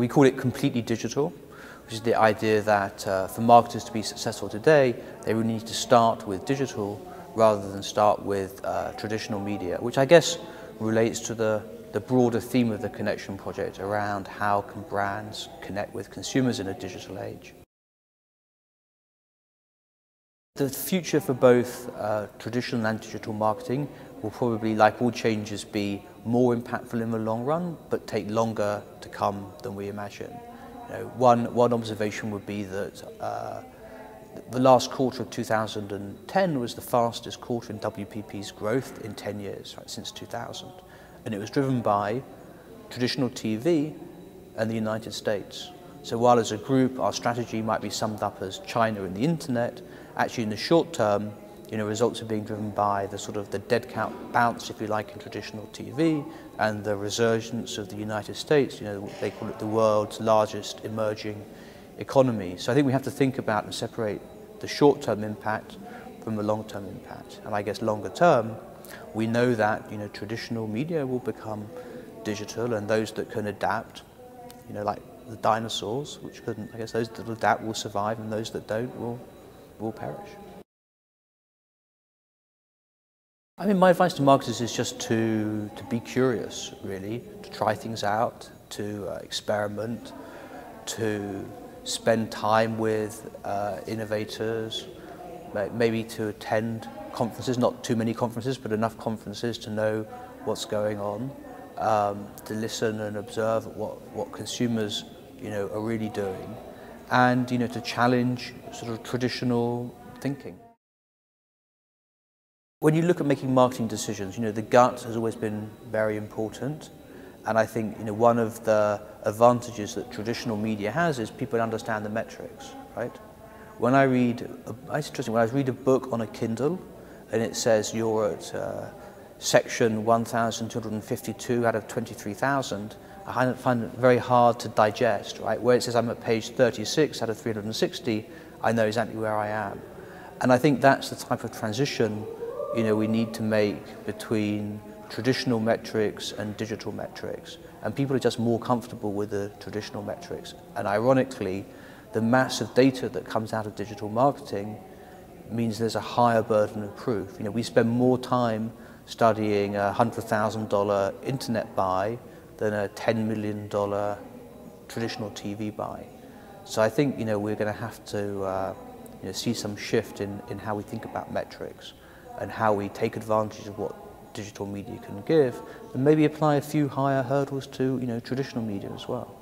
we call it completely digital, which is the idea that for marketers to be successful today, they really need to start with digital rather than start with traditional media, which I guess relates to the broader theme of the Connection project around how can brands connect with consumers in a digital age. The future for both traditional and digital marketing will probably, like all changes, be more impactful in the long run, but take longer to come than we imagine. One observation would be that the last quarter of 2010 was the fastest quarter in WPP's growth in 10 years, right, since 2000. And it was driven by traditional TV and the United States. So while as a group our strategy might be summed up as China and the internet, actually in the short term, results are being driven by the dead cat bounce, if you like, in traditional TV and the resurgence of the United States. They call it the world's largest emerging economy. So I think we have to think about and separate the short-term impact from the long-term impact. And I guess longer term, we know that traditional media will become digital, and those that can adapt, like the dinosaurs, which couldn't, I guess those that adapt will survive, and those that don't will perish. I mean, my advice to marketers is just to be curious, really, to try things out, to experiment, to spend time with innovators, maybe to attend conferences, not too many conferences, but enough conferences to know what's going on, to listen and observe what consumers are really doing, and to challenge traditional thinking. When you look at making marketing decisions, the gut has always been very important, and I think one of the advantages that traditional media has is people understand the metrics, right? When I read, it's interesting, when I read a book on a Kindle and it says you're at section 1252 out of 23,000, I find it very hard to digest, right? Where it says I'm at page 36 out of 360, I know exactly where I am. And I think that's the type of transition we need to make between traditional metrics and digital metrics. And people are just more comfortable with the traditional metrics. And ironically, the massive data that comes out of digital marketing means there's a higher burden of proof. We spend more time studying a $100,000 internet buy than a $10 million traditional TV buy. So I think we're going to have to see some shift in how we think about metrics and how we take advantage of what digital media can give, and maybe apply a few higher hurdles to traditional media as well.